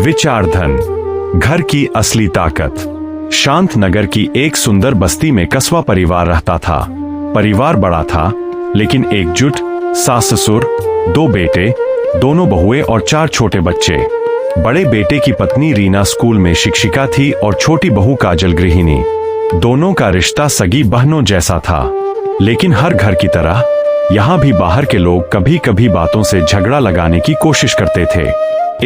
विचारधन, घर की असली ताकत। शांत नगर की एक सुंदर बस्ती में कस्बा परिवार रहता था। परिवार बड़ा था लेकिन एकजुट। सास ससुर, 2 बेटे, दोनों बहुएं और 4 छोटे बच्चे। बड़े बेटे की पत्नी रीना स्कूल में शिक्षिका थी और छोटी बहू काजल गृहिणी। दोनों का रिश्ता सगी बहनों जैसा था। लेकिन हर घर की तरह यहाँ भी बाहर के लोग कभी कभी बातों से झगड़ा लगाने की कोशिश करते थे।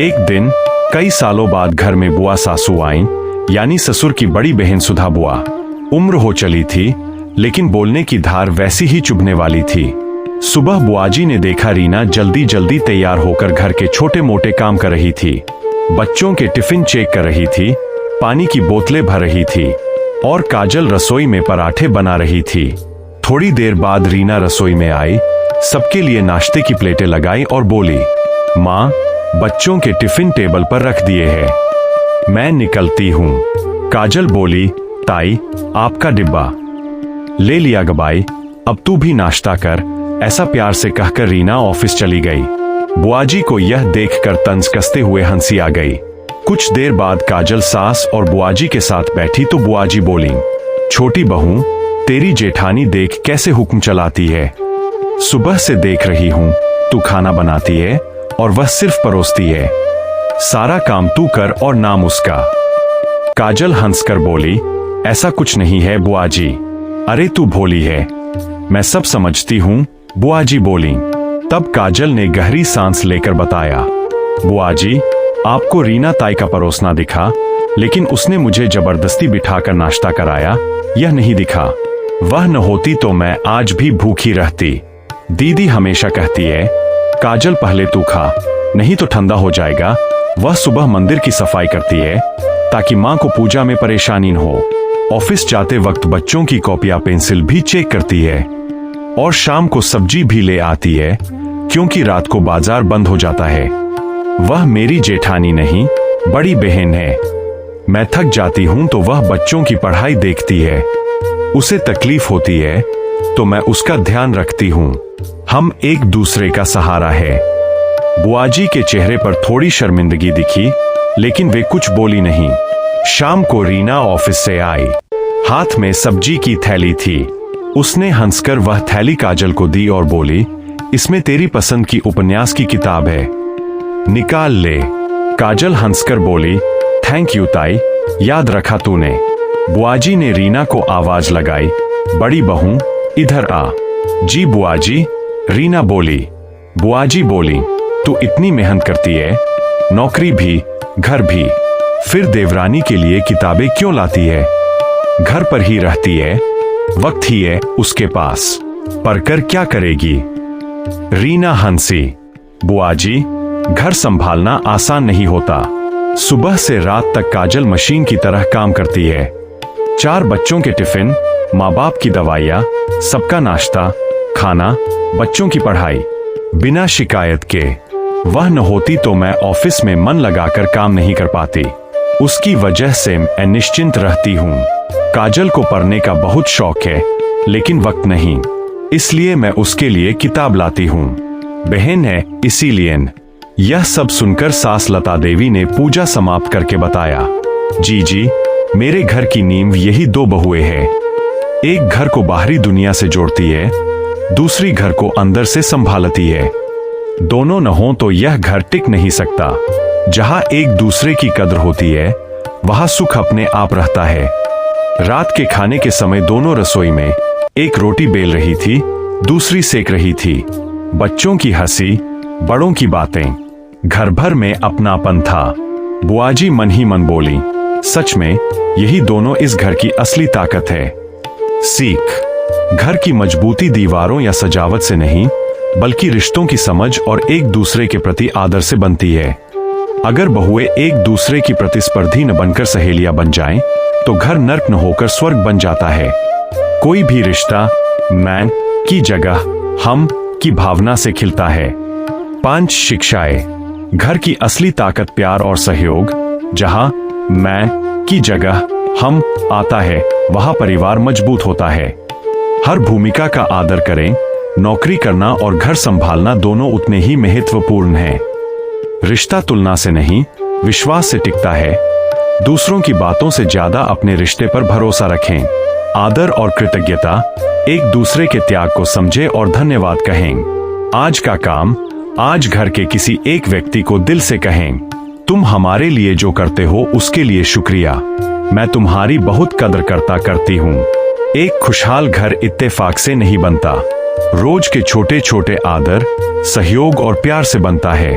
एक दिन कई सालों बाद घर में बुआ सासू आईं, यानी ससुर की बड़ी बहन सुधा बुआ। उम्र हो चली थी लेकिन बोलने की धार वैसी ही चुभने वाली थी। सुबह बुआजी ने देखा रीना जल्दी जल्दी तैयार होकर घर के छोटे मोटे काम कर रही थी। बच्चों के टिफिन चेक कर रही थी, पानी की बोतलें भर रही थी और काजल रसोई में पराठे बना रही थी। थोड़ी देर बाद रीना रसोई में आई, सबके लिए नाश्ते की प्लेटें लगाई और बोली, माँ, बच्चों के टिफिन टेबल पर रख दिए हैं, मैं निकलती हूँ। काजल बोली, ताई, आपका डिब्बा। ले लिया गबाई, अब तू भी नाश्ता कर, ऐसा प्यार से कहकर रीना ऑफिस चली गई। बुआजी को यह देखकर तंज कसते हुए हंसी आ गई। कुछ देर बाद काजल सास और बुआजी के साथ बैठी तो बुआजी बोली, छोटी बहू, तेरी जेठानी देख कैसे हुक्म चलाती है। सुबह से देख रही हूँ, तू खाना बनाती है और वह सिर्फ परोसती है। सारा काम तू कर और नाम उसका। काजल हंसकर बोली, ऐसा कुछ नहीं है बुआजी, अरे तू भोली है, मैं सब समझती हूँ, बुआजी बोली। तब काजल ने गहरी सांस लेकर बताया, बुआजी, आपको रीना ताई का परोसना दिखा, लेकिन उसने मुझे जबरदस्ती बिठाकर नाश्ता कराया, यह नहीं दिखा। वह न होती तो मैं आज भी भूखी रहती। दीदी हमेशा कहती है, काजल पहले तू खा, नहीं तो ठंडा हो जाएगा। वह सुबह मंदिर की सफाई करती है ताकि माँ को पूजा में परेशानी न हो। ऑफिस जाते वक्त बच्चों की कॉपियां पेंसिल भी चेक करती है और शाम को सब्जी भी ले आती है क्योंकि रात को बाजार बंद हो जाता है। वह मेरी जेठानी नहीं, बड़ी बहन है। मैं थक जाती हूँ तो वह बच्चों की पढ़ाई देखती है। उसे तकलीफ होती है तो मैं उसका ध्यान रखती हूँ। हम एक दूसरे का सहारा है। बुआजी के चेहरे पर थोड़ी शर्मिंदगी दिखी लेकिन वे कुछ बोली नहीं। शाम को रीना ऑफिस से आई, हाथ में सब्जी की थैली थी। उसने हंसकर वह थैली काजल को दी और बोली, इसमें तेरी पसंद की उपन्यास की किताब है, निकाल ले। काजल हंसकर बोली, थैंक यू ताई, याद रखा तूने। बुआजी ने रीना को आवाज लगाई, बड़ी बहू इधर आ। जी बुआजी, रीना बोली। बुआजी बोली, तू इतनी मेहनत करती है, नौकरी भी घर भी, फिर देवरानी के लिए किताबें क्यों लाती है? घर पर ही रहती है, वक्त ही है उसके पास, पढ़कर क्या करेगी? रीना हंसी, बुआजी, घर संभालना आसान नहीं होता। सुबह से रात तक काजल मशीन की तरह काम करती है। 4 बच्चों के टिफिन, माँ बाप की दवाइयाँ, सबका नाश्ता, खाना, बच्चों की पढ़ाई, बिना शिकायत के। वह न होती तो मैं ऑफिस में मन लगाकर काम नहीं कर पाती। उसकी वजह से मैं निश्चिंत रहती हूँ। काजल को पढ़ने का बहुत शौक है लेकिन वक्त नहीं, इसलिए मैं उसके लिए किताब लाती हूँ। बहन है इसीलिए। यह सब सुनकर सास लता देवी ने पूजा समाप्त करके बताया, जी, मेरे घर की नींव यही 2 बहुएं हैं। एक घर को बाहरी दुनिया से जोड़ती है, दूसरी घर को अंदर से संभालती है। दोनों न हो तो यह घर टिक नहीं सकता। जहां एक दूसरे की कदर होती है वहां सुख अपने आप रहता है। रात के खाने के समय दोनों रसोई में, एक रोटी बेल रही थी, दूसरी सेक रही थी। बच्चों की हंसी, बड़ों की बातें, घर भर में अपनापन था। बुआजी मन ही मन बोली, सच में यही दोनों इस घर की असली ताकत है। सीख, घर की मजबूती दीवारों या सजावट से नहीं बल्कि रिश्तों की समझ और एक दूसरे के प्रति आदर से बनती है। अगर बहुएं एक दूसरे की प्रतिस्पर्धी न बनकर सहेलियां बन जाएं, तो घर नर्क न होकर स्वर्ग बन जाता है। कोई भी रिश्ता मैं की जगह हम की भावना से खिलता है। 5 शिक्षाएं। घर की असली ताकत प्यार और सहयोग। जहां मैं की जगह हम आता है वहां परिवार मजबूत होता है। हर भूमिका का आदर करें। नौकरी करना और घर संभालना दोनों उतने ही महत्वपूर्ण हैं। रिश्ता तुलना से नहीं विश्वास से टिकता है। दूसरों की बातों से ज्यादा अपने रिश्ते पर भरोसा रखें। आदर और कृतज्ञता, एक दूसरे के त्याग को समझे और धन्यवाद कहें। आज का काम, आज घर के किसी एक व्यक्ति को दिल से कहें, तुम हमारे लिए जो करते हो उसके लिए शुक्रिया, मैं तुम्हारी बहुत कदर करती हूँ। एक खुशहाल घर इत्तेफाक से नहीं बनता, रोज के छोटे छोटे आदर, सहयोग और प्यार से बनता है।